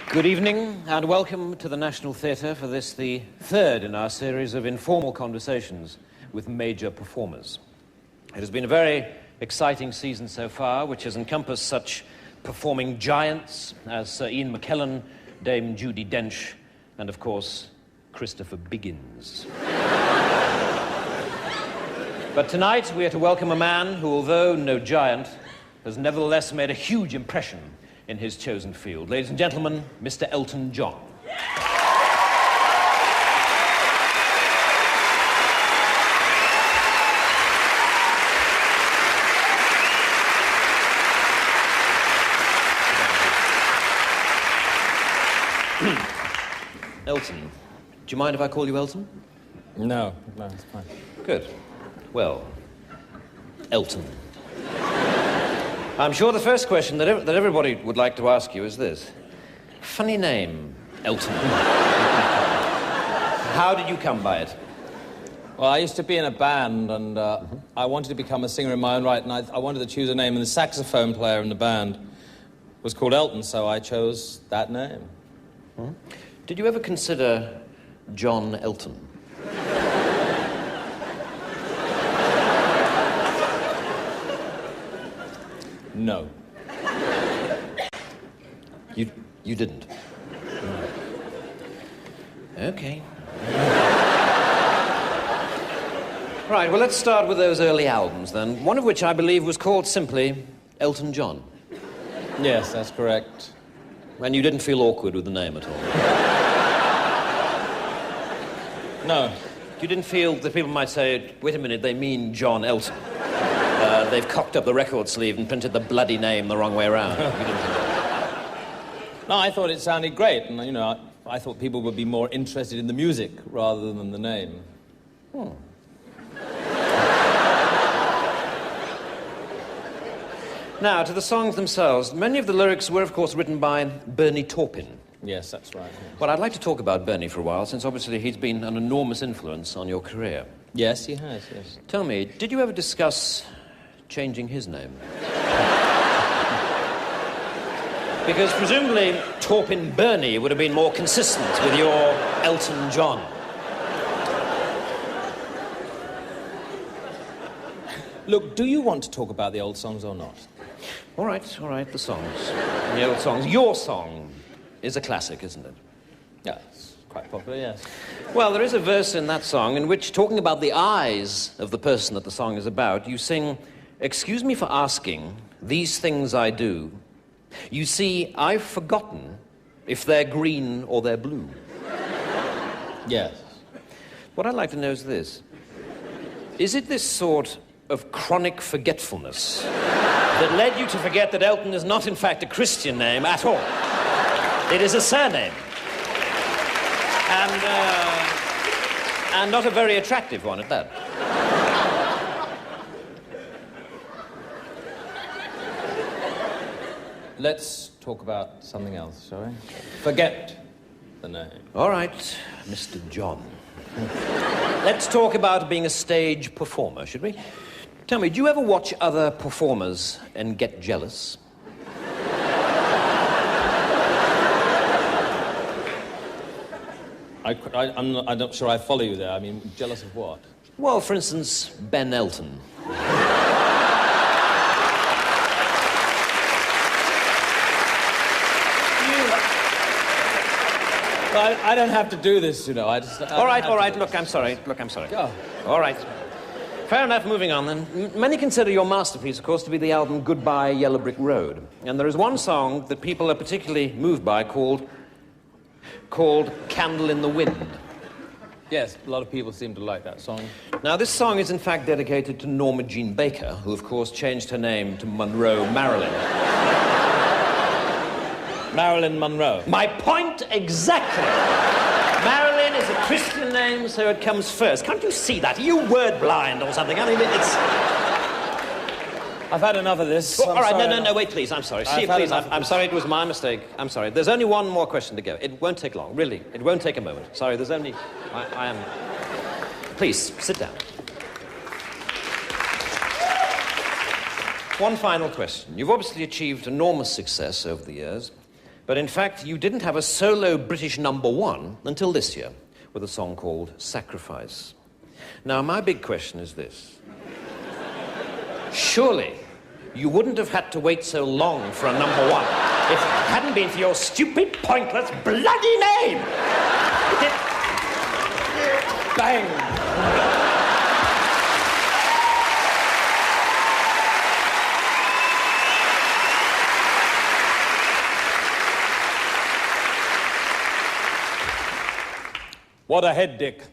Good evening and welcome to the National Theatre for this, the third in our series of informal conversations with major performers. It has been a very exciting season so far, which has encompassed such performing giants as Sir Ian McKellen, Dame Judi Dench, and of course, Christopher Biggins. But tonight we are to welcome a man who, although no giant, has nevertheless made a huge impression in his chosen field. Ladies and gentlemen, Mr. Elton John. Elton, do you mind if I call you Elton? No, it's fine. Good. Well, Elton. I'm sure the first question that everybody would like to ask you is this. Funny name, Elton. How did you come by it? Well, I used to be in a band, and I wanted to become a singer in my own right, and I wanted to choose a name, and the saxophone player in the band was called Elton, so I chose that name. Hmm? Did you ever consider John Elton? No. You didn't? No. Okay. Right, well, let's start with those early albums, then. One of which I believe was called simply Elton John. Yes, that's correct. And you didn't feel awkward with the name at all? No. You didn't feel that people might say, wait a minute, they mean John Elton. They've cocked up the record sleeve and printed the bloody name the wrong way around. You didn't think that? No, I thought it sounded great, and, you know, I thought people would be more interested in the music rather than the name. Hmm. Now, to the songs themselves, many of the lyrics were, of course, written by Bernie Taupin. Yes, that's right. Yes. Well, I'd like to talk about Bernie for a while, since obviously he's been an enormous influence on your career. Yes, he has, yes. Tell me, did you ever discuss changing his name? Because presumably Taupin Bernie would have been more consistent with your Elton John. Look, do you want to talk about the old songs or not? All right, the songs. The old songs. Your song is a classic, isn't it? Yeah, it's quite popular, yes. Well, there is a verse in that song in which, talking about the eyes of the person that the song is about, you sing, "Excuse me for asking, these things I do. You see, I've forgotten if they're green or they're blue." Yes. What I'd like to know is this. Is it this sort of chronic forgetfulness that led you to forget that Elton is not, in fact, a Christian name at all? It is a surname. And not a very attractive one at that. Let's talk about something else, shall we? Forget the name. All right, Mr. John. Let's talk about being a stage performer, should we? Tell me, do you ever watch other performers and get jealous? I'm not sure I follow you there. I mean, jealous of what? Well, for instance, Ben Elton. I don't have to do this, you know. All right. Look, I'm sorry. Go. All right. Fair enough, moving on then. Many consider your masterpiece, of course, to be the album Goodbye Yellow Brick Road. And there is one song that people are particularly moved by called Candle in the Wind. Yes, a lot of people seem to like that song. Now, this song is in fact dedicated to Norma Jean Baker, who, of course, changed her name to Monroe Marilyn. Marilyn Monroe. My point exactly. Marilyn is a Christian name, so it comes first. Can't you see that? Are you word blind or something? I mean, it's... I've had enough of this. Well, all right, no, wait, please. I'm sorry. See, please, I'm sorry, it was my mistake. I'm sorry. There's only one more question to go. It won't take long, really. It won't take a moment. Sorry, there's only... I am... Please, sit down. One final question. You've obviously achieved enormous success over the years, But in fact, you didn't have a solo British #1 until this year, with a song called Sacrifice. Now, my big question is this. Surely you wouldn't have had to wait so long for a #1 if it hadn't been for your stupid, pointless, bloody name! Bang! What a head, Dick.